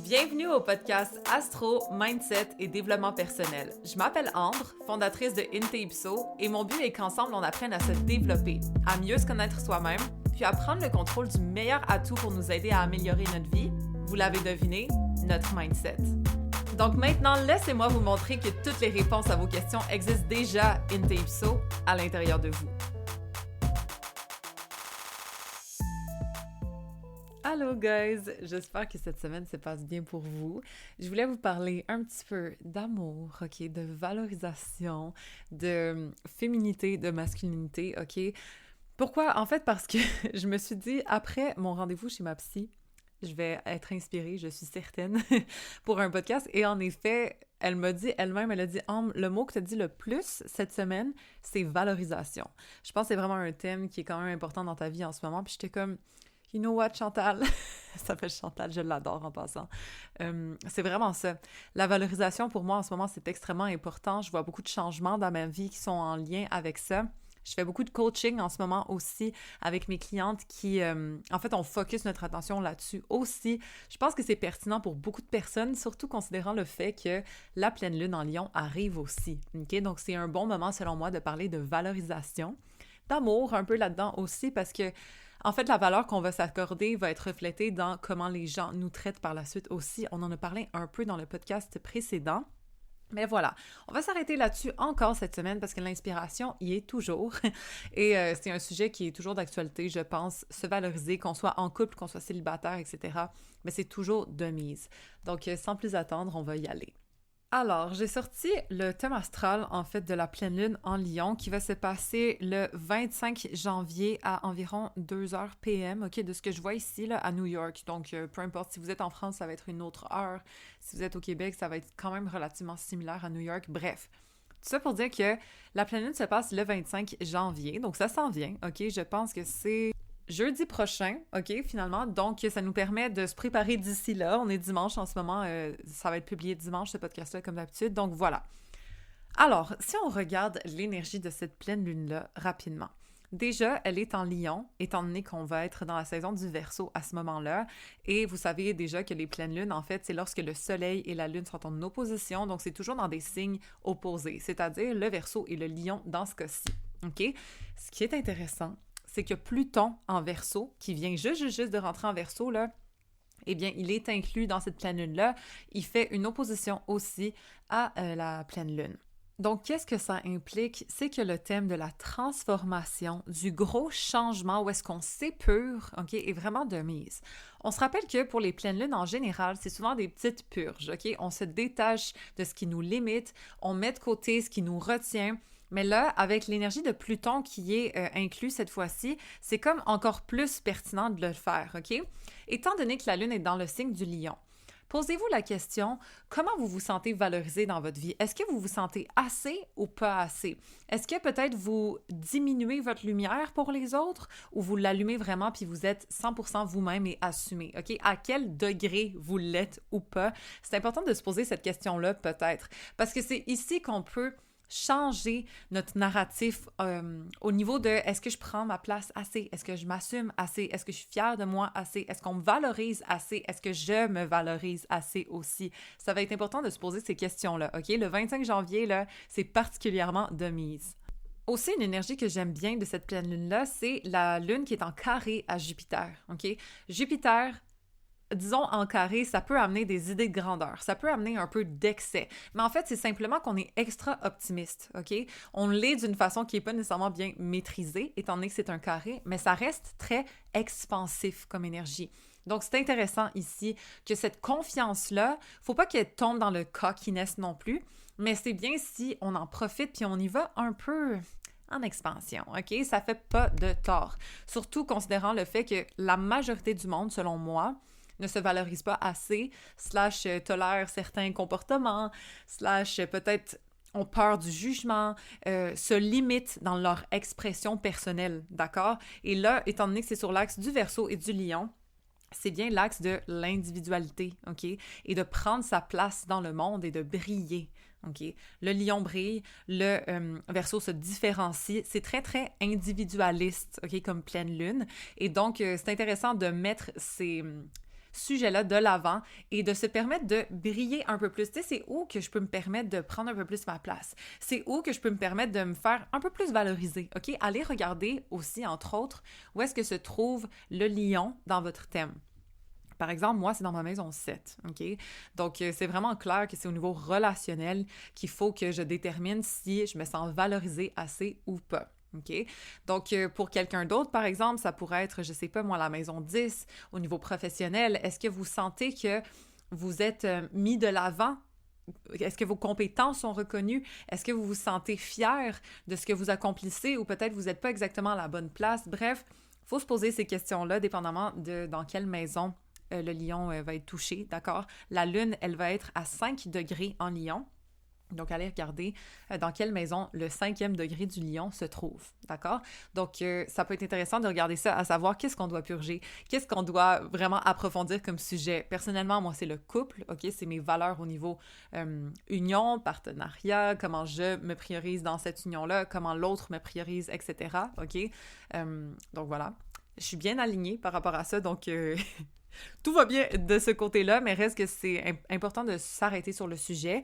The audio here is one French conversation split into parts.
Bienvenue au podcast Astro, Mindset et Développement personnel. Je m'appelle Ambre, fondatrice de Inte-Ipso, et mon but est qu'ensemble on apprenne à se développer, à mieux se connaître soi-même, puis à prendre le contrôle du meilleur atout pour nous aider à améliorer notre vie. Vous l'avez deviné, notre mindset. Donc maintenant, laissez-moi vous montrer que toutes les réponses à vos questions existent déjà Inte-Ipso à l'intérieur de vous. Allô guys, j'espère que cette semaine se passe bien pour vous. Je voulais vous parler un petit peu d'amour, ok, de valorisation, de féminité, de masculinité, ok. Pourquoi? En fait, parce que je me suis dit, après mon rendez-vous chez ma psy, je vais être inspirée, je suis certaine, pour un podcast. Et en effet, elle m'a dit elle-même, elle a dit « le mot que tu as dit le plus cette semaine, c'est valorisation. » Je pense que c'est vraiment un thème qui est quand même important dans ta vie en ce moment. Puis j'étais comme... You know what, Chantal? Ça s'appelle Chantal, je l'adore en passant. C'est vraiment ça. La valorisation, pour moi, en ce moment, c'est extrêmement important. Je vois beaucoup de changements dans ma vie qui sont en lien avec ça. Je fais beaucoup de coaching en ce moment aussi avec mes clientes qui, en fait, on focus notre attention là-dessus aussi. Je pense que c'est pertinent pour beaucoup de personnes, surtout considérant le fait que la pleine lune en Lion arrive aussi. Okay? Donc, c'est un bon moment, selon moi, de parler de valorisation, d'amour un peu là-dedans aussi, parce que en fait, la valeur qu'on va s'accorder va être reflétée dans comment les gens nous traitent par la suite aussi. On en a parlé un peu dans le podcast précédent. Mais voilà, on va s'arrêter là-dessus encore cette semaine parce que l'inspiration y est toujours. Et c'est un sujet qui est toujours d'actualité, je pense, se valoriser, qu'on soit en couple, qu'on soit célibataire, etc. Mais c'est toujours de mise. Donc, sans plus attendre, on va y aller. Alors, j'ai sorti le thème astral, en fait, de la pleine lune en Lion qui va se passer le 25 janvier à environ 2h PM, ok, de ce que je vois ici, là, à New York. Donc, peu importe, si vous êtes en France, ça va être une autre heure. Si vous êtes au Québec, ça va être quand même relativement similaire à New York. Bref, tout ça pour dire que la pleine lune se passe le 25 janvier, donc ça s'en vient, ok? Je pense que c'est... jeudi prochain, ok, finalement. Donc, ça nous permet de se préparer d'ici là. On est dimanche en ce moment. Ça va être publié dimanche, ce podcast-là, comme d'habitude. Donc, voilà. Alors, si on regarde l'énergie de cette pleine lune-là rapidement, déjà, elle est en Lion, étant donné qu'on va être dans la saison du Verseau à ce moment-là. Et vous savez déjà que les pleines lunes, en fait, c'est lorsque le Soleil et la Lune sont en opposition. Donc, c'est toujours dans des signes opposés, c'est-à-dire le Verseau et le Lion dans ce cas-ci. OK? Ce qui est intéressant, c'est que Pluton en Verseau, qui vient juste de rentrer en Verseau, là, eh bien, il est inclus dans cette pleine lune-là. Il fait une opposition aussi à la pleine lune. Donc, qu'est-ce que ça implique? C'est que le thème de la transformation, du gros changement où est-ce qu'on s'épure, ok, est vraiment de mise. On se rappelle que pour les pleines lunes en général, c'est souvent des petites purges, ok? On se détache de ce qui nous limite, on met de côté ce qui nous retient. Mais là, avec l'énergie de Pluton qui est inclus cette fois-ci, c'est comme encore plus pertinent de le faire, OK? Étant donné que la Lune est dans le signe du Lion, posez-vous la question, comment vous vous sentez valorisé dans votre vie? Est-ce que vous vous sentez assez ou pas assez? Est-ce que peut-être vous diminuez votre lumière pour les autres ou vous l'allumez vraiment puis vous êtes 100% vous-même et assumé? OK? À quel degré vous l'êtes ou pas? C'est important de se poser cette question-là peut-être parce que c'est ici qu'on peut changer notre narratif au niveau de est-ce que je prends ma place assez? Est-ce que je m'assume assez? Est-ce que je suis fière de moi assez? Est-ce qu'on me valorise assez? Est-ce que je me valorise assez aussi? Ça va être important de se poser ces questions-là, OK? Le 25 janvier, là, c'est particulièrement de mise. Aussi, une énergie que j'aime bien de cette pleine lune-là, c'est la lune qui est en carré à Jupiter, OK? Jupiter, disons, en carré, ça peut amener des idées de grandeur, ça peut amener un peu d'excès. Mais en fait, c'est simplement qu'on est extra optimiste, OK? On l'est d'une façon qui n'est pas nécessairement bien maîtrisée, étant donné que c'est un carré, mais ça reste très expansif comme énergie. Donc, c'est intéressant ici que cette confiance-là, faut pas qu'elle tombe dans le cockiness non plus, mais c'est bien si on en profite puis on y va un peu en expansion, OK? Ça fait pas de tort. Surtout considérant le fait que la majorité du monde, selon moi, ne se valorise pas assez, / tolère certains comportements, / peut-être ont peur du jugement, se limitent dans leur expression personnelle, d'accord? Et là, étant donné que c'est sur l'axe du Verseau et du Lion, c'est bien l'axe de l'individualité, OK? Et de prendre sa place dans le monde et de briller, OK? Le Lion brille, le Verseau se différencie. C'est très, très individualiste, OK? Comme pleine lune. Et donc, c'est intéressant de mettre sujet-là de l'avant et de se permettre de briller un peu plus. Tu sais, c'est où que je peux me permettre de prendre un peu plus ma place? C'est où que je peux me permettre de me faire un peu plus valoriser, OK? Allez regarder aussi, entre autres, où est-ce que se trouve le lion dans votre thème. Par exemple, moi, c'est dans ma maison 7, OK? Donc, c'est vraiment clair que c'est au niveau relationnel qu'il faut que je détermine si je me sens valorisée assez ou pas. OK? Donc, pour quelqu'un d'autre, par exemple, ça pourrait être, je sais pas, moi, la maison 10, au niveau professionnel. Est-ce que vous sentez que vous êtes mis de l'avant? Est-ce que vos compétences sont reconnues? Est-ce que vous vous sentez fier de ce que vous accomplissez ou peut-être vous n'êtes pas exactement à la bonne place? Bref, il faut se poser ces questions-là, dépendamment de dans quelle maison le lion va être touché, d'accord? La lune, elle va être à 5 degrés en lion. Donc, allez regarder dans quelle maison le 5e degré du lion se trouve, d'accord? Donc, ça peut être intéressant de regarder ça, à savoir qu'est-ce qu'on doit purger, qu'est-ce qu'on doit vraiment approfondir comme sujet. Personnellement, moi, c'est le couple, OK? C'est mes valeurs au niveau union, partenariat, comment je me priorise dans cette union-là, comment l'autre me priorise, etc., OK? Donc, voilà. Je suis bien alignée par rapport à ça, donc... Tout va bien de ce côté-là, mais reste que c'est important de s'arrêter sur le sujet,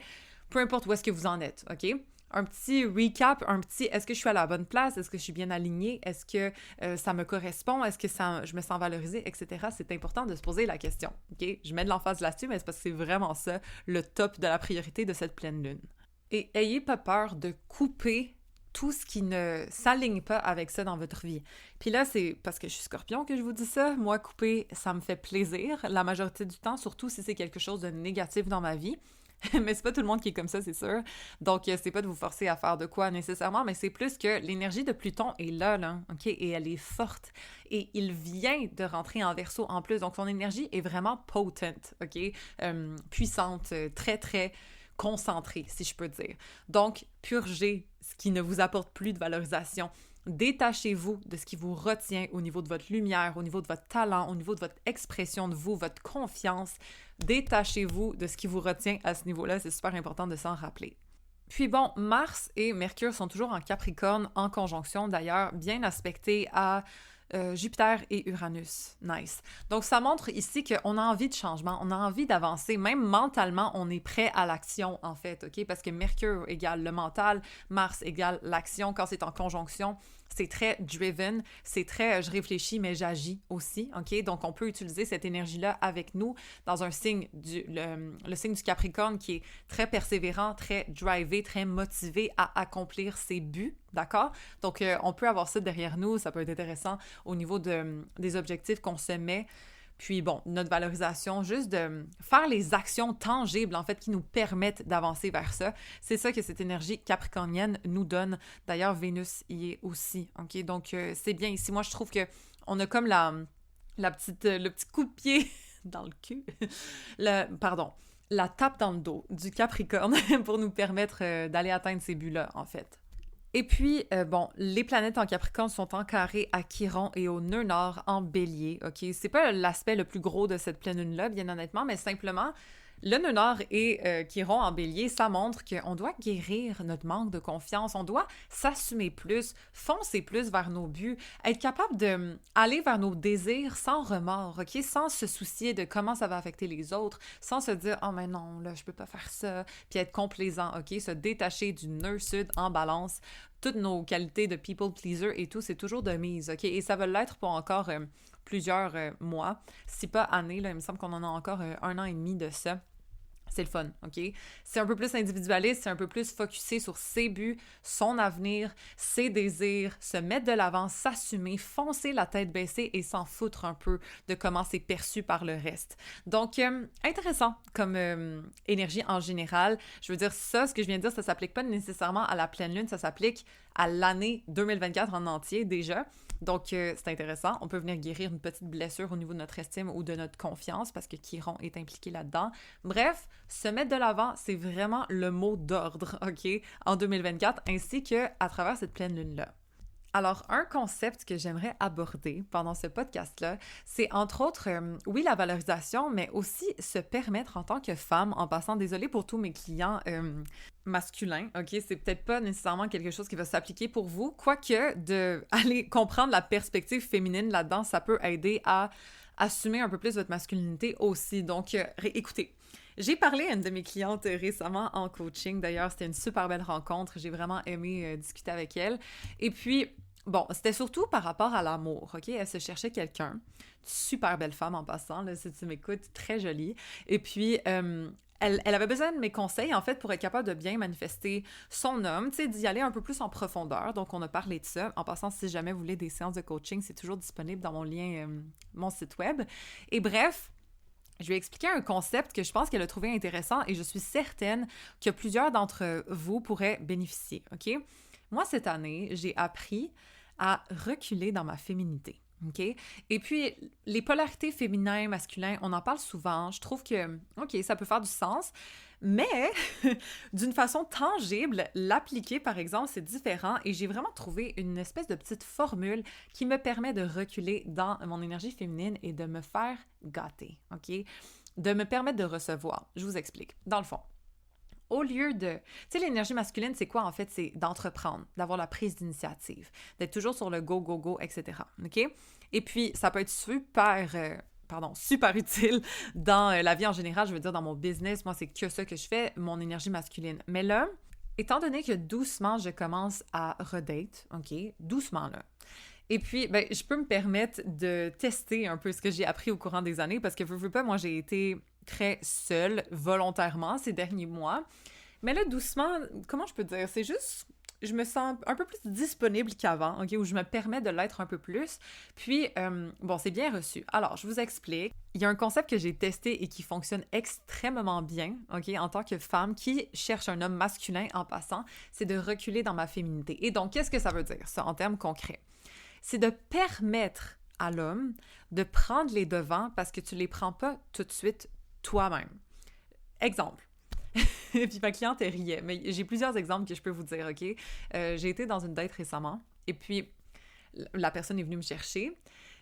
peu importe où est-ce que vous en êtes, OK? Un petit recap, est-ce que je suis à la bonne place? Est-ce que je suis bien alignée? Est-ce que ça me correspond? Est-ce que je me sens valorisée, etc.? C'est important de se poser la question, OK? Je mets de l'emphase là-dessus, mais c'est parce que c'est vraiment ça, le top de la priorité de cette pleine lune. Et ayez pas peur de couper tout ce qui ne s'aligne pas avec ça dans votre vie. Puis là, c'est parce que je suis Scorpion que je vous dis ça. Moi, couper, ça me fait plaisir la majorité du temps, surtout si c'est quelque chose de négatif dans ma vie. Mais c'est pas tout le monde qui est comme ça, c'est sûr. Donc, c'est pas de vous forcer à faire de quoi nécessairement, mais c'est plus que l'énergie de Pluton est là, OK? Et elle est forte. Et il vient de rentrer en Verseau en plus. Donc, son énergie est vraiment potent, OK? Puissante, très, très concentrée, si je peux dire. Donc, purgez ce qui ne vous apporte plus de valorisation. Détachez-vous de ce qui vous retient au niveau de votre lumière, au niveau de votre talent, au niveau de votre expression de vous, votre confiance. Détachez-vous de ce qui vous retient à ce niveau-là. C'est super important de s'en rappeler. Puis bon, Mars et Mercure sont toujours en Capricorne, en conjonction d'ailleurs, bien aspectés à Jupiter et Uranus. Nice. Donc, ça montre ici qu'on a envie de changement, on a envie d'avancer. Même mentalement, on est prêt à l'action, en fait, OK? Parce que Mercure égale le mental, Mars égale l'action. Quand c'est en conjonction, c'est très driven, c'est très je réfléchis, mais j'agis aussi, OK? Donc, on peut utiliser cette énergie-là avec nous dans un signe, le signe du Capricorne qui est très persévérant, très drivé, très motivé à accomplir ses buts, d'accord? Donc, on peut avoir ça derrière nous, ça peut être intéressant au niveau des objectifs qu'on se met. Puis bon, notre valorisation, juste de faire les actions tangibles, en fait, qui nous permettent d'avancer vers ça. C'est ça que cette énergie capricornienne nous donne. D'ailleurs, Vénus y est aussi, OK? Donc, c'est bien ici. Moi, je trouve que on a comme le petit coup de pied dans le cul. La tape dans le dos du Capricorne pour nous permettre d'aller atteindre ces buts-là, en fait. Et puis, bon, les planètes en Capricorne sont en carré à Chiron et au nœud nord en Bélier, OK? C'est pas l'aspect le plus gros de cette pleine lune-là, bien honnêtement, mais simplement, le nœud nord et Chiron en Bélier, ça montre qu'on doit guérir notre manque de confiance, on doit s'assumer plus, foncer plus vers nos buts, être capable d'aller vers nos désirs sans remords, OK? Sans se soucier de comment ça va affecter les autres, sans se dire « Oh, mais non, là, je peux pas faire ça », puis être complaisant, OK? Se détacher du nœud sud en balance. Toutes nos qualités de people pleaser et tout, c'est toujours de mise, OK? Et ça va l'être pour encore plusieurs mois, si pas années, là, il me semble qu'on en a encore 1 an et demi de ça. C'est le fun, OK? C'est un peu plus individualiste, c'est un peu plus focusé sur ses buts, son avenir, ses désirs, se mettre de l'avant, s'assumer, foncer la tête baissée et s'en foutre un peu de comment c'est perçu par le reste. Donc, intéressant comme énergie en général. Je veux dire, ça, ce que je viens de dire, ça s'applique pas nécessairement à la pleine lune, ça s'applique à l'année 2024 en entier déjà. Donc, c'est intéressant. On peut venir guérir une petite blessure au niveau de notre estime ou de notre confiance parce que Chiron est impliqué là-dedans. Bref, se mettre de l'avant, c'est vraiment le mot d'ordre, OK, en 2024, ainsi qu'à travers cette pleine lune-là. Alors, un concept que j'aimerais aborder pendant ce podcast-là, c'est entre autres, oui, la valorisation, mais aussi se permettre en tant que femme, en passant, désolée pour tous mes clients masculins, OK, c'est peut-être pas nécessairement quelque chose qui va s'appliquer pour vous, quoique d'aller comprendre la perspective féminine là-dedans, ça peut aider à assumer un peu plus votre masculinité aussi. Donc, écoutez, j'ai parlé à une de mes clientes récemment en coaching. D'ailleurs, c'était une super belle rencontre. J'ai vraiment aimé discuter avec elle. Et puis, bon, c'était surtout par rapport à l'amour, OK? Elle se cherchait quelqu'un. Super belle femme en passant, là, si tu m'écoutes, très jolie. Et puis, elle avait besoin de mes conseils, en fait, pour être capable de bien manifester son homme, tu sais, d'y aller un peu plus en profondeur. Donc, on a parlé de ça. En passant, si jamais vous voulez des séances de coaching, c'est toujours disponible dans mon lien, mon site web. Et bref, je lui ai expliqué un concept que je pense qu'elle a trouvé intéressant et je suis certaine que plusieurs d'entre vous pourraient bénéficier, OK? Moi, cette année, j'ai appris à reculer dans ma féminité, OK? Et puis, les polarités féminin, masculin, on en parle souvent. Je trouve que, OK, ça peut faire du sens, mais d'une façon tangible, l'appliquer, par exemple, c'est différent et j'ai vraiment trouvé une espèce de petite formule qui me permet de reculer dans mon énergie féminine et de me faire gâter, OK? De me permettre de recevoir. Je vous explique. Dans le fond, au lieu de... Tu sais, l'énergie masculine, c'est quoi, en fait? C'est d'entreprendre, d'avoir la prise d'initiative, d'être toujours sur le go, go, go, etc., OK? Et puis, ça peut être super utile dans la vie en général, je veux dire dans mon business, moi c'est que ça que je fais, mon énergie masculine. Mais là, étant donné que doucement je commence à redate, OK, doucement là, et puis ben, je peux me permettre de tester un peu ce que j'ai appris au courant des années parce que veux pas, moi j'ai été très seule volontairement ces derniers mois. Mais là, doucement, comment je peux dire? C'est juste, je me sens un peu plus disponible qu'avant, OK? Où je me permets de l'être un peu plus. Puis, bon, c'est bien reçu. Alors, je vous explique. Il y a un concept que j'ai testé et qui fonctionne extrêmement bien, OK? En tant que femme qui cherche un homme masculin en passant, c'est de reculer dans ma féminité. Et donc, qu'est-ce que ça veut dire, ça, en termes concrets? C'est de permettre à l'homme de prendre les devants parce que tu les prends pas tout de suite toi-même. Exemple. Puis ma cliente, elle riait. Mais j'ai plusieurs exemples que je peux vous dire, OK? J'ai été dans une date récemment, et puis la personne est venue me chercher.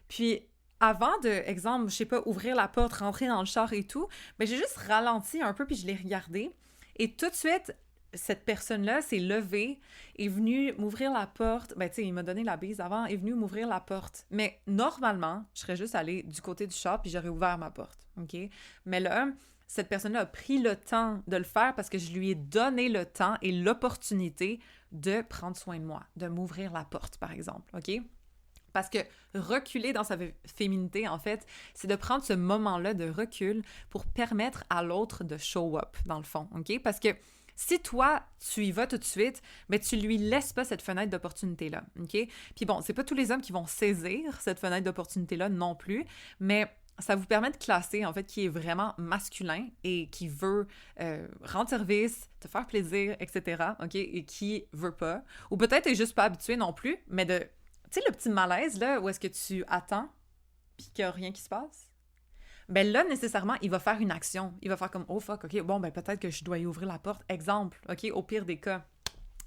Puis avant de, exemple, je sais pas, ouvrir la porte, rentrer dans le char et tout, ben j'ai juste ralenti un peu, puis je l'ai regardé. Et tout de suite, cette personne-là s'est levée, est venue m'ouvrir la porte. Ben, tu sais, il m'a donné la bise avant, est venue m'ouvrir la porte. Mais normalement, je serais juste allée du côté du char, puis j'aurais ouvert ma porte, OK? Mais là, cette personne-là a pris le temps de le faire parce que je lui ai donné le temps et l'opportunité de prendre soin de moi, de m'ouvrir la porte, par exemple, OK? Parce que reculer dans sa féminité, en fait, c'est de prendre ce moment-là de recul pour permettre à l'autre de show up, dans le fond, OK? Parce que si toi, tu y vas tout de suite, mais tu lui laisses pas cette fenêtre d'opportunité-là, OK? Puis bon, c'est pas tous les hommes qui vont saisir cette fenêtre d'opportunité-là non plus, mais ça vous permet de classer, en fait, qui est vraiment masculin et qui veut rendre service, te faire plaisir, etc., OK? Et qui veut pas. Ou peut-être est juste pas habitué non plus, mais de... Tu sais, le petit malaise, là, où est-ce que tu attends puis qu'il n'y a rien qui se passe? Ben là, nécessairement, il va faire une action. Il va faire comme « Oh fuck, OK, bon, ben peut-être que je dois y ouvrir la porte. » Exemple, OK? Au pire des cas.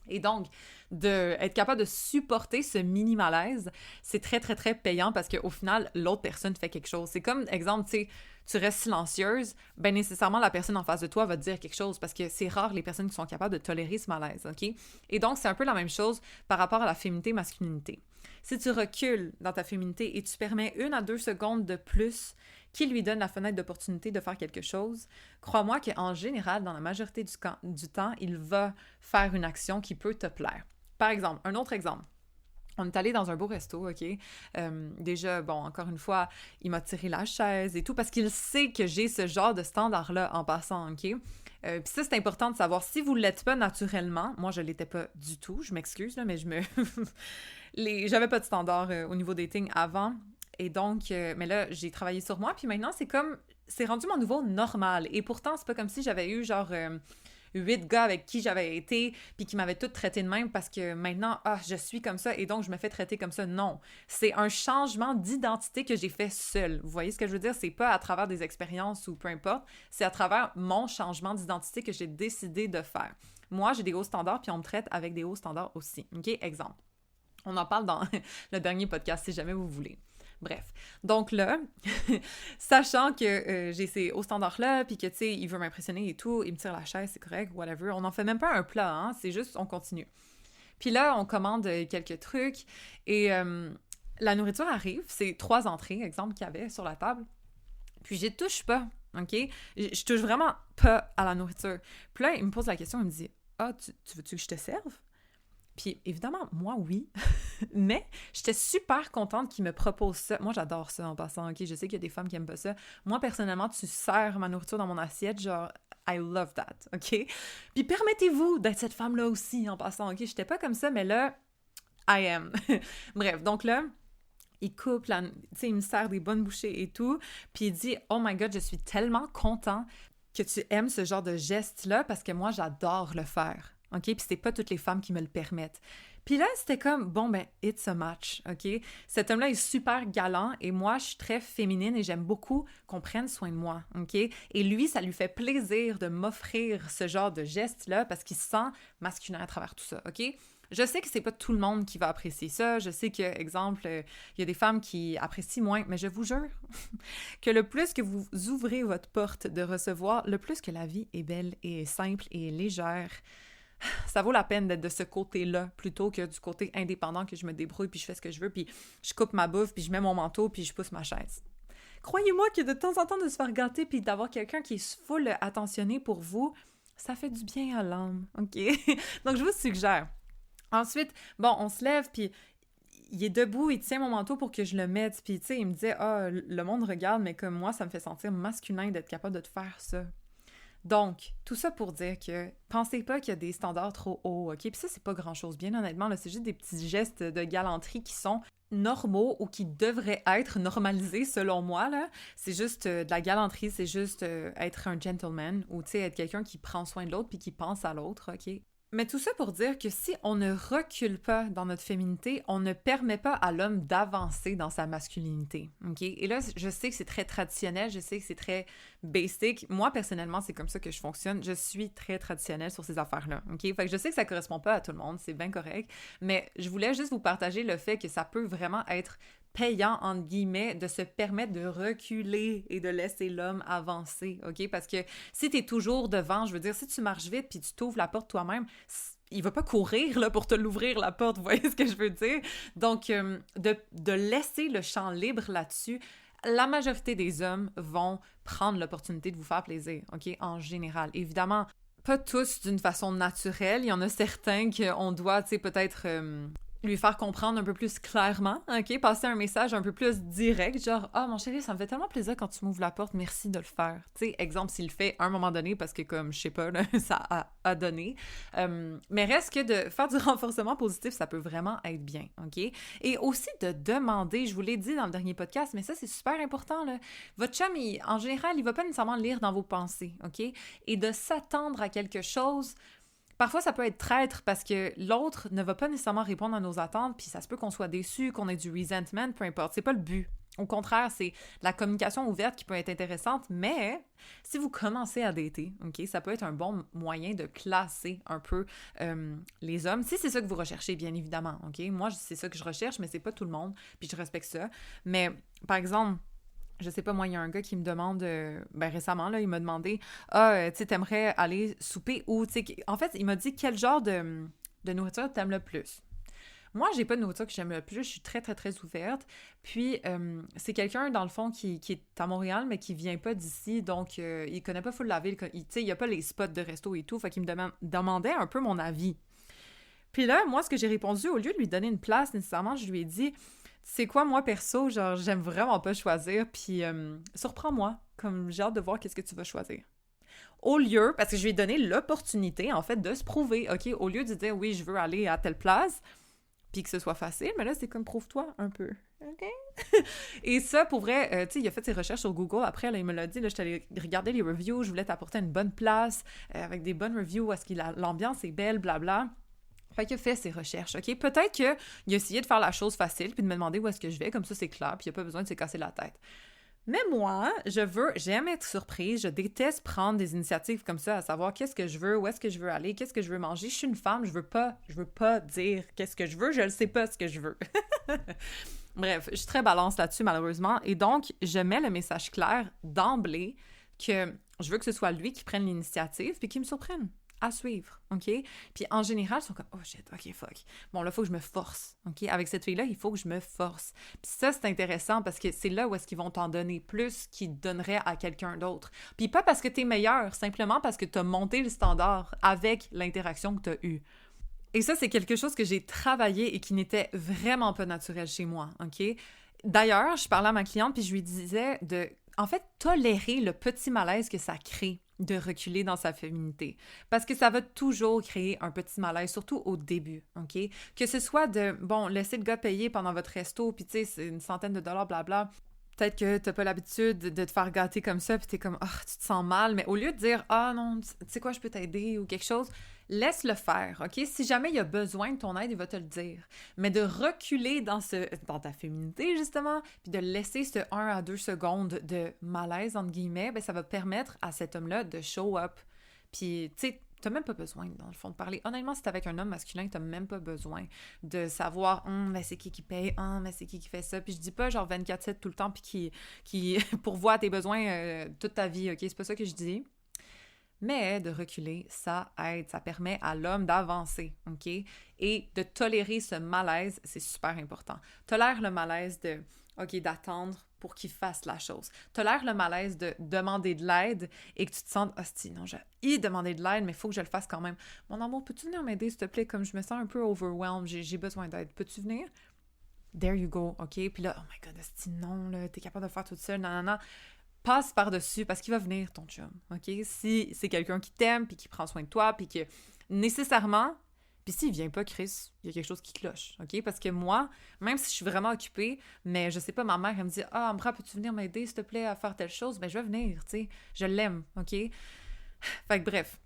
Et donc, d'être capable de supporter ce mini-malaise, c'est très, très, très payant parce qu'au final, l'autre personne fait quelque chose. C'est comme, exemple, tu sais, tu restes silencieuse, ben nécessairement, la personne en face de toi va te dire quelque chose parce que c'est rare les personnes qui sont capables de tolérer ce malaise, OK? Et donc, c'est un peu la même chose par rapport à la féminité-masculinité. Si tu recules dans ta féminité et tu permets 1 à 2 secondes de plus qui lui donne la fenêtre d'opportunité de faire quelque chose, crois-moi qu'en général, dans la majorité du temps, il va faire une action qui peut te plaire. Par exemple, un autre exemple. On est allé dans un beau resto, OK? Déjà, bon, encore une fois, il m'a tiré la chaise et tout parce qu'il sait que j'ai ce genre de standard-là en passant, OK? Puis ça, c'est important de savoir. Si vous ne l'êtes pas naturellement, moi, je ne l'étais pas du tout, je m'excuse, là, mais j'avais pas de standard au niveau dating avant. Et donc, mais là, j'ai travaillé sur moi, puis maintenant, c'est rendu mon nouveau normal. Et pourtant, c'est pas comme si j'avais eu genre 8 gars avec qui j'avais été, puis qui m'avaient toutes traité de même parce que maintenant, je suis comme ça et donc je me fais traiter comme ça. Non, c'est un changement d'identité que j'ai fait seule. Vous voyez ce que je veux dire? C'est pas à travers des expériences ou peu importe, c'est à travers mon changement d'identité que j'ai décidé de faire. Moi, j'ai des hauts standards, puis on me traite avec des hauts standards aussi. OK? Exemple. On en parle dans le dernier podcast, si jamais vous voulez. Bref, donc là, sachant que j'ai ces hauts standards-là, puis que, tu sais, il veut m'impressionner et tout, il me tire la chaise, c'est correct, whatever, on n'en fait même pas un plat, hein, c'est juste, on continue. Puis là, on commande quelques trucs, et la nourriture arrive, c'est 3 entrées, exemple, qu'il y avait sur la table, puis j'y touche pas, OK? Je touche vraiment pas à la nourriture. Puis là, il me pose la question, il me dit « Ah, tu veux-tu que je te serve? » Puis évidemment, moi, oui. Mais j'étais super contente qu'il me propose ça. Moi, j'adore ça en passant, OK? Je sais qu'il y a des femmes qui aiment pas ça. Moi, personnellement, tu sers ma nourriture dans mon assiette, genre, I love that, OK? Puis permettez-vous d'être cette femme-là aussi en passant, OK? J'étais pas comme ça, mais là, I am. Bref, donc là, il coupe, tu sais, il me sert des bonnes bouchées et tout. Puis il dit « Oh my God, je suis tellement content que tu aimes ce genre de geste-là parce que moi, j'adore le faire. » OK? Puis c'est pas toutes les femmes qui me le permettent. Puis là, c'était comme, bon, ben, it's a match, OK? Cet homme-là est super galant et moi, je suis très féminine et j'aime beaucoup qu'on prenne soin de moi, OK? Et lui, ça lui fait plaisir de m'offrir ce genre de geste-là parce qu'il se sent masculin à travers tout ça, OK? Je sais que c'est pas tout le monde qui va apprécier ça. Je sais que, exemple, il y a des femmes qui apprécient moins, mais je vous jure que le plus que vous ouvrez votre porte de recevoir, le plus que la vie est belle et simple et légère. Ça vaut la peine d'être de ce côté-là plutôt que du côté indépendant que je me débrouille puis je fais ce que je veux puis je coupe ma bouffe puis je mets mon manteau puis je pousse ma chaise. Croyez-moi que de temps en temps de se faire gâter puis d'avoir quelqu'un qui est full attentionné pour vous, ça fait du bien à l'âme, OK? Donc je vous suggère. Ensuite, bon, on se lève puis il est debout, il tient mon manteau pour que je le mette puis tu sais, il me disait « Ah, le monde regarde mais comme moi, ça me fait sentir masculin d'être capable de te faire ça. » Donc, tout ça pour dire que pensez pas qu'il y a des standards trop hauts, OK? Puis ça, c'est pas grand-chose. Bien honnêtement, là, c'est juste des petits gestes de galanterie qui sont normaux ou qui devraient être normalisés, selon moi, là. C'est juste de la galanterie, c'est juste être un gentleman ou, tu sais, être quelqu'un qui prend soin de l'autre puis qui pense à l'autre, OK? Mais tout ça pour dire que si on ne recule pas dans notre féminité, on ne permet pas à l'homme d'avancer dans sa masculinité, OK? Et là, je sais que c'est très traditionnel, je sais que c'est très basic. Moi, personnellement, c'est comme ça que je fonctionne. Je suis très traditionnelle sur ces affaires-là, OK? Fait que je sais que ça correspond pas à tout le monde, c'est bien correct, mais je voulais juste vous partager le fait que ça peut vraiment être payant, entre guillemets, de se permettre de reculer et de laisser l'homme avancer, OK? Parce que si t'es toujours devant, je veux dire, si tu marches vite puis tu t'ouvres la porte toi-même, il va pas courir là, pour te l'ouvrir la porte, vous voyez ce que je veux dire? Donc, de laisser le champ libre là-dessus, la majorité des hommes vont prendre l'opportunité de vous faire plaisir, OK? En général. Évidemment, pas tous d'une façon naturelle. Il y en a certains qu'on doit, tu sais, peut-être lui faire comprendre un peu plus clairement, OK? Passer un message un peu plus direct, genre « Ah, mon chéri, ça me fait tellement plaisir quand tu m'ouvres la porte, merci de le faire. » Tu sais, exemple, s'il le fait à un moment donné, parce que comme, je sais pas, là, ça a donné. Mais reste que de faire du renforcement positif, ça peut vraiment être bien, OK? Et aussi de demander, je vous l'ai dit dans le dernier podcast, mais ça, c'est super important, là. Votre chum, en général, il va pas nécessairement lire dans vos pensées, OK? Et de s'attendre à quelque chose. Parfois, ça peut être traître parce que l'autre ne va pas nécessairement répondre à nos attentes, puis ça se peut qu'on soit déçu, qu'on ait du resentment, peu importe. C'est pas le but. Au contraire, c'est la communication ouverte qui peut être intéressante, mais si vous commencez à dater, OK, ça peut être un bon moyen de classer un peu les hommes, si c'est ça que vous recherchez, bien évidemment, OK? Moi, c'est ça que je recherche, mais c'est pas tout le monde, puis je respecte ça. Mais, par exemple, je sais pas, moi, il y a un gars qui me demande, récemment, là, il m'a demandé « Ah, tu sais, t'aimerais aller souper ou, tu sais, en fait, il m'a dit quel genre de nourriture t'aimes le plus. » Moi, j'ai pas de nourriture que j'aime le plus, je suis très, très, très ouverte. Puis, c'est quelqu'un, dans le fond, qui est à Montréal, mais qui vient pas d'ici, donc il connaît pas full la ville, tu sais, il y a pas les spots de resto et tout, fait qu'il me demandait un peu mon avis. Puis là, moi, ce que j'ai répondu, au lieu de lui donner une place, nécessairement, je lui ai dit... C'est quoi, moi, perso, genre, j'aime vraiment pas choisir, puis surprends-moi, comme j'ai hâte de voir qu'est-ce que tu vas choisir. Au lieu, parce que je lui ai donné l'opportunité, en fait, de se prouver, OK? Au lieu de dire, oui, je veux aller à telle place, puis que ce soit facile, mais là, c'est comme, prouve-toi un peu, OK? Et ça, pour vrai, tu sais, il a fait ses recherches sur Google, après, là, il me l'a dit, là, je suis allée regarder les reviews, je voulais t'apporter une bonne place, avec des bonnes reviews, où est-ce que l'ambiance est belle, blabla. Fait qu'il a fait ses recherches, OK? Peut-être qu'il a essayé de faire la chose facile puis de me demander où est-ce que je vais, comme ça c'est clair, puis il n'y a pas besoin de se casser la tête. Mais moi, j'aime être surprise, je déteste prendre des initiatives comme ça, à savoir qu'est-ce que je veux, où est-ce que je veux aller, qu'est-ce que je veux manger. Je suis une femme, je veux pas dire qu'est-ce que je veux, je ne sais pas ce que je veux. Bref, je suis très balance là-dessus, malheureusement, et donc, je mets le message clair d'emblée que je veux que ce soit lui qui prenne l'initiative puis qu'il me surprenne. à suivre, OK? Puis en général, ils sont comme « Oh shit, OK, fuck. Bon, là, il faut que je me force, OK? Avec cette fille-là, il faut que je me force. » Puis ça, c'est intéressant parce que c'est là où est-ce qu'ils vont t'en donner plus qu'ils donneraient à quelqu'un d'autre. Puis pas parce que t'es meilleur, simplement parce que t'as monté le standard avec l'interaction que t'as eue. Et ça, c'est quelque chose que j'ai travaillé et qui n'était vraiment pas naturel chez moi, OK? D'ailleurs, je parlais à ma cliente puis je lui disais de, en fait, tolérer le petit malaise que ça crée de reculer dans sa féminité. Parce que ça va toujours créer un petit malaise, surtout au début, OK? Que ce soit de, bon, laisser le gars payer pendant votre resto, puis tu sais, c'est une centaine de dollars, blabla. Peut-être que t'as pas l'habitude de te faire gâter comme ça, puis t'es comme, ah, tu te sens mal, mais au lieu de dire, ah non, tu sais quoi, je peux t'aider ou quelque chose, laisse-le faire, OK? Si jamais il y a besoin de ton aide, il va te le dire. Mais de reculer dans ta féminité, justement, puis de laisser ce 1 à 2 secondes de malaise, entre guillemets, ben ça va permettre à cet homme-là de show up. Puis, tu sais, t'as même pas besoin, dans le fond, de parler. Honnêtement, si t'es avec un homme masculin, t'as même pas besoin de savoir, mais c'est qui paye, mais c'est qui fait ça. Puis je dis pas genre 24/7 tout le temps, puis qui pourvoit à tes besoins toute ta vie, OK? C'est pas ça que je dis. Mais de reculer, ça aide, ça permet à l'homme d'avancer, OK? Et de tolérer ce malaise, c'est super important. Tolère le malaise de, OK, d'attendre pour qu'il fasse la chose. Tolère le malaise de demander de l'aide et que tu te sens, hostie, non, j'ai demandé de l'aide, mais il faut que je le fasse quand même. Mon amour, peux-tu venir m'aider, s'il te plaît, comme je me sens un peu overwhelmed, j'ai besoin d'aide. Peux-tu venir? There you go, OK? Puis là, oh my God, hostie, non, là, t'es capable de le faire toute seule, non. Passe par-dessus parce qu'il va venir, ton chum, OK? Si c'est quelqu'un qui t'aime, puis qui prend soin de toi, puis que nécessairement, puis s'il vient pas, Chris, il y a quelque chose qui cloche, OK? Parce que moi, même si je suis vraiment occupée, mais je sais pas, ma mère, elle me dit « Ah, Ambra, peux-tu venir m'aider, s'il te plaît, à faire telle chose? » Ben, je vais venir, tu sais. Je l'aime, OK? Fait que bref,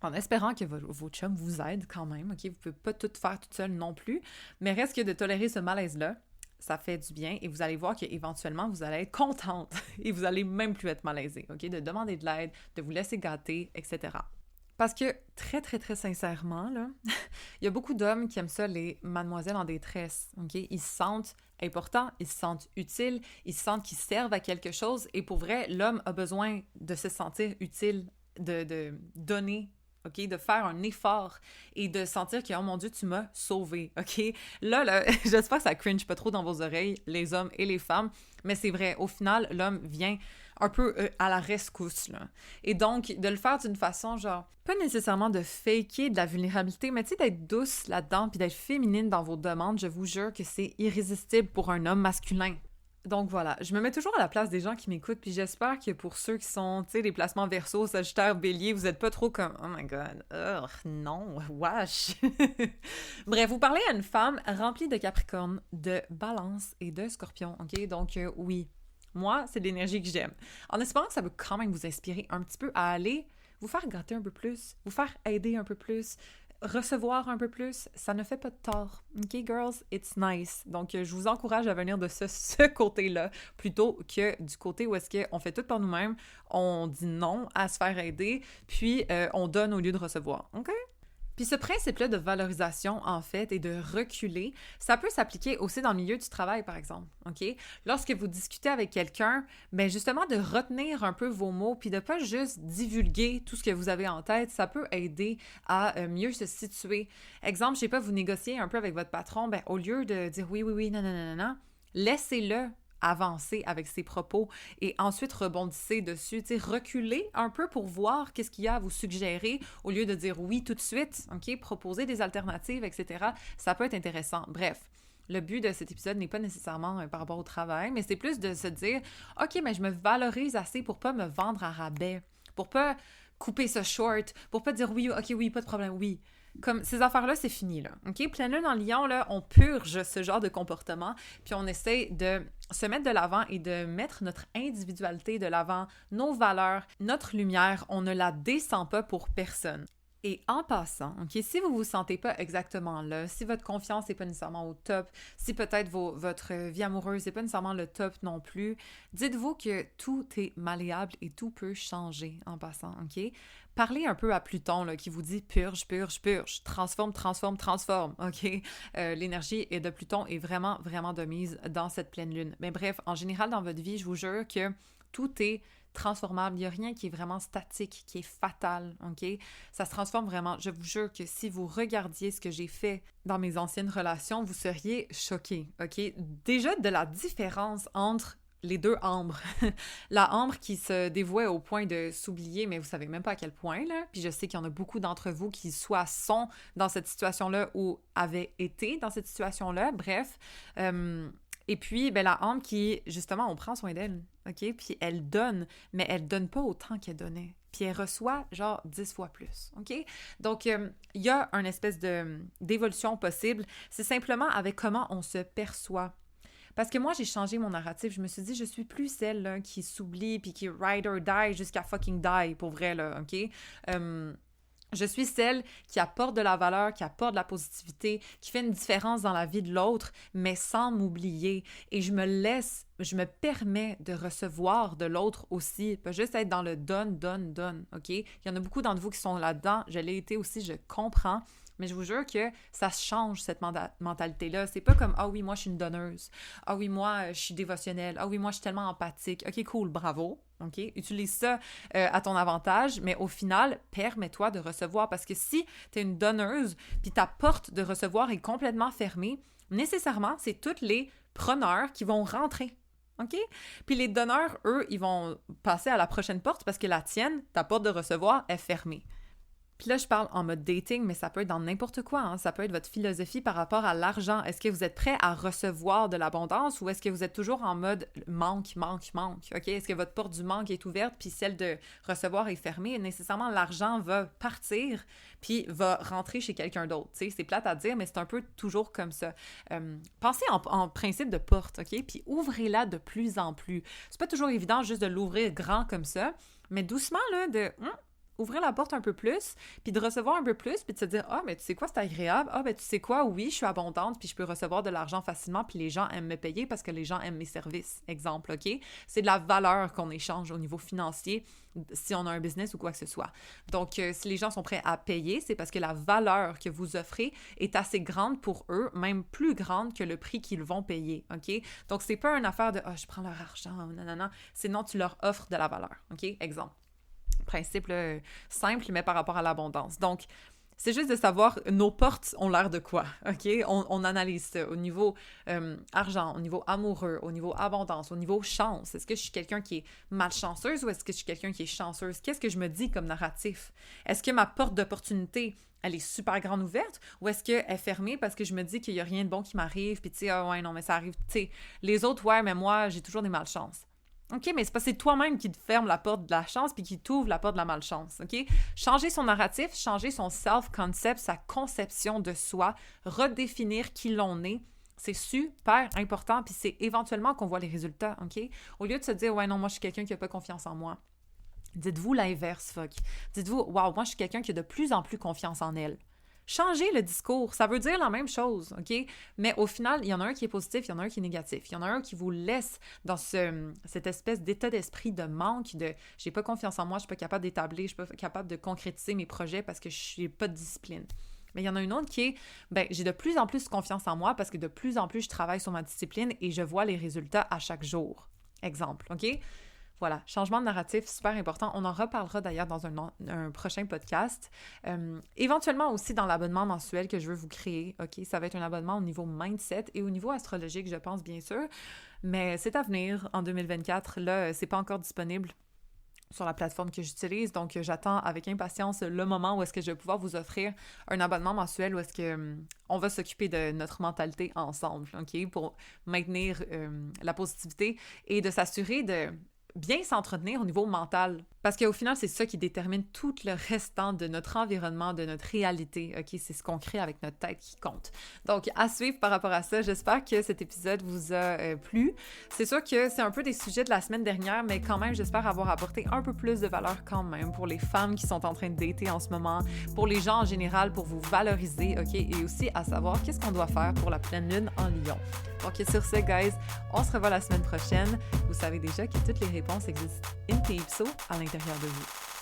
en espérant que vos chums vous aident quand même, OK? Vous pouvez pas tout faire toute seule non plus, mais reste que de tolérer ce malaise-là, ça fait du bien et vous allez voir qu'éventuellement, vous allez être contente et vous allez même plus être malaisée, OK? De demander de l'aide, de vous laisser gâter, etc. Parce que, très, très, très sincèrement, là, il y a beaucoup d'hommes qui aiment ça, les mademoiselles en détresse, OK? Ils se sentent importants, ils se sentent utiles, ils se sentent qu'ils servent à quelque chose et pour vrai, l'homme a besoin de se sentir utile, de donner, OK? De faire un effort et de sentir que, oh mon Dieu, tu m'as sauvé, OK? Là, j'espère que ça cringe pas trop dans vos oreilles, les hommes et les femmes, mais c'est vrai, au final, l'homme vient un peu à la rescousse, là. Et donc, de le faire d'une façon, genre, pas nécessairement de faker de la vulnérabilité, mais tu sais, d'être douce là-dedans puis d'être féminine dans vos demandes, je vous jure que c'est irrésistible pour un homme masculin. Donc voilà, je me mets toujours à la place des gens qui m'écoutent, puis j'espère que pour ceux qui sont, tu sais, les placements Verseau, Sagittaire, Bélier, vous êtes pas trop comme « Oh my God, non, wesh! » Bref, vous parlez à une femme remplie de Capricorne, de Balance et de Scorpion, OK? Donc oui, moi, c'est l'énergie que j'aime. En espérant que ça peut quand même vous inspirer un petit peu à aller vous faire gâter un peu plus, vous faire aider un peu plus, recevoir un peu plus, ça ne fait pas de tort. OK, girls, it's nice. Donc, je vous encourage à venir de ce côté-là, plutôt que du côté où est-ce qu'on fait tout par nous-mêmes, on dit non à se faire aider, puis on donne au lieu de recevoir. OK? Puis ce principe-là de valorisation, en fait, et de reculer, ça peut s'appliquer aussi dans le milieu du travail, par exemple, OK? Lorsque vous discutez avec quelqu'un, bien justement de retenir un peu vos mots, puis de pas juste divulguer tout ce que vous avez en tête, ça peut aider à mieux se situer. Exemple, je sais pas, vous négociez un peu avec votre patron, bien au lieu de dire oui, non, laissez-le avancer avec ses propos et ensuite rebondissez dessus, tu sais, reculez un peu pour voir qu'est-ce qu'il y a à vous suggérer au lieu de dire oui tout de suite, OK? Proposer des alternatives, etc. Ça peut être intéressant. Bref, le but de cet épisode n'est pas nécessairement par rapport au travail, mais c'est plus de se dire « OK, mais je me valorise assez pour pas me vendre à rabais, pour pas couper ça short, pour pas dire oui, OK, oui, pas de problème, oui. » Comme ces affaires-là, c'est fini, là. OK? Pleine lune en lion, là, on purge ce genre de comportement, puis on essaie de se mettre de l'avant et de mettre notre individualité de l'avant, nos valeurs, notre lumière, on ne la descend pas pour personne. Et en passant, OK, si vous ne vous sentez pas exactement là, si votre confiance n'est pas nécessairement au top, si peut-être votre vie amoureuse n'est pas nécessairement le top non plus, dites-vous que tout est malléable et tout peut changer en passant, OK? Parlez un peu à Pluton là, qui vous dit purge, transforme, OK? L'énergie de Pluton est vraiment, vraiment de mise dans cette pleine lune. Mais bref, en général, dans votre vie, je vous jure que tout est transformable, il n'y a rien qui est vraiment statique, qui est fatal, OK? Ça se transforme vraiment. Je vous jure que si vous regardiez ce que j'ai fait dans mes anciennes relations, vous seriez choqués, OK? Déjà, de la différence entre les deux Ambres. La Ambre qui se dévouait au point de s'oublier, mais vous savez même pas à quel point, là. Puis je sais qu'il y en a beaucoup d'entre vous qui soit sont dans cette situation-là ou avaient été dans cette situation-là. Bref. Et puis, ben, la Ambre qui, justement, on prend soin d'elle, OK? Puis elle donne, mais elle donne pas autant qu'elle donnait. Puis elle reçoit, genre, 10 fois plus, OK? Donc, il y a une espèce d'évolution possible. C'est simplement avec comment on se perçoit. Parce que moi, j'ai changé mon narratif. Je me suis dit, je suis plus celle là, qui s'oublie puis qui ride or die jusqu'à fucking die, pour vrai, là, OK? Je suis celle qui apporte de la valeur, qui apporte de la positivité, qui fait une différence dans la vie de l'autre, mais sans m'oublier. Et je me permets de recevoir de l'autre aussi. Pas juste être dans le donne, OK? Il y en a beaucoup d'entre vous qui sont là-dedans. Je l'ai été aussi, je comprends. Mais je vous jure que ça change, cette mentalité-là. C'est pas comme « Ah oui, moi, je suis une donneuse. Ah oui, moi, je suis dévotionnelle. Ah oui, moi, je suis tellement empathique. OK, cool, bravo. OK? Utilise ça à ton avantage, mais au final, permets-toi de recevoir. Parce que si tu es une donneuse, puis ta porte de recevoir est complètement fermée, nécessairement, c'est tous les preneurs qui vont rentrer. OK? Puis les donneurs, eux, ils vont passer à la prochaine porte parce que la tienne, ta porte de recevoir, est fermée. Puis là, je parle en mode dating, mais ça peut être dans n'importe quoi, hein. Ça peut être votre philosophie par rapport à l'argent. Est-ce que vous êtes prêt à recevoir de l'abondance ou est-ce que vous êtes toujours en mode manque, OK? Est-ce que votre porte du manque est ouverte puis celle de recevoir est fermée? Et nécessairement, l'argent va partir puis va rentrer chez quelqu'un d'autre. Tu sais, c'est plate à dire, mais c'est un peu toujours comme ça. Pensez en principe de porte, OK? Puis ouvrez-la de plus en plus. C'est pas toujours évident juste de l'ouvrir grand comme ça, mais doucement, là, ouvrir la porte un peu plus, puis de recevoir un peu plus, puis de se dire « Ah, mais tu sais quoi, c'est agréable. Ah, ben tu sais quoi, oui, je suis abondante, puis je peux recevoir de l'argent facilement, puis les gens aiment me payer parce que les gens aiment mes services. » Exemple, OK? C'est de la valeur qu'on échange au niveau financier si on a un business ou quoi que ce soit. Donc, si les gens sont prêts à payer, c'est parce que la valeur que vous offrez est assez grande pour eux, même plus grande que le prix qu'ils vont payer, OK? Donc, c'est pas une affaire de « Ah, je prends leur argent, non. » C'est non, tu leur offres de la valeur, OK? Exemple. Principe là, simple, mais par rapport à l'abondance. Donc, c'est juste de savoir nos portes ont l'air de quoi, OK? On analyse ça au niveau argent, au niveau amoureux, au niveau abondance, au niveau chance. Est-ce que je suis quelqu'un qui est malchanceuse ou est-ce que je suis quelqu'un qui est chanceuse? Qu'est-ce que je me dis comme narratif? Est-ce que ma porte d'opportunité, elle est super grande ouverte ou est-ce qu'elle est fermée parce que je me dis qu'il n'y a rien de bon qui m'arrive puis tu sais, ah ouais, non, mais ça arrive, tu sais. Les autres, ouais, mais moi, j'ai toujours des malchances. OK, mais c'est parce que c'est toi-même qui te ferme la porte de la chance puis qui t'ouvre la porte de la malchance, OK? Changer son narratif, changer son self-concept, sa conception de soi, redéfinir qui l'on est, c'est super important puis c'est éventuellement qu'on voit les résultats, OK? Au lieu de se dire « Ouais, non, moi, je suis quelqu'un qui n'a pas confiance en moi », dites-vous l'inverse, fuck. Dites-vous « Wow, moi, je suis quelqu'un qui a de plus en plus confiance en elle ». Changez le discours, ça veut dire la même chose, OK? Mais au final, il y en a un qui est positif, il y en a un qui est négatif. Il y en a un qui vous laisse dans cette espèce d'état d'esprit de manque, de « j'ai pas confiance en moi, je suis pas capable d'établir, je suis pas capable de concrétiser mes projets parce que je n'ai pas de discipline. » Mais il y en a une autre qui est « ben j'ai de plus en plus confiance en moi parce que de plus en plus je travaille sur ma discipline et je vois les résultats à chaque jour. » Exemple, OK? Voilà, changement de narratif, super important. On en reparlera d'ailleurs dans un prochain podcast. Éventuellement aussi dans l'abonnement mensuel que je veux vous créer, OK? Ça va être un abonnement au niveau mindset et au niveau astrologique, je pense, bien sûr. Mais c'est à venir en 2024. Là, c'est pas encore disponible sur la plateforme que j'utilise, donc j'attends avec impatience le moment où est-ce que je vais pouvoir vous offrir un abonnement mensuel où est-ce que on va s'occuper de notre mentalité ensemble, OK? Pour maintenir la positivité et de s'assurer de bien s'entretenir au niveau mental. Parce qu'au final, c'est ça qui détermine tout le restant de notre environnement, de notre réalité. OK, c'est ce qu'on crée avec notre tête qui compte. Donc, à suivre par rapport à ça. J'espère que cet épisode vous a plu. C'est sûr que c'est un peu des sujets de la semaine dernière, mais quand même, j'espère avoir apporté un peu plus de valeur quand même pour les femmes qui sont en train de dater en ce moment, pour les gens en général, pour vous valoriser, OK, et aussi à savoir qu'est-ce qu'on doit faire pour la pleine lune en Lion. Donc, sur ce, guys, on se revoit la semaine prochaine. Vous savez déjà que toutes les réponses existent in peepso à l'intérieur de vous.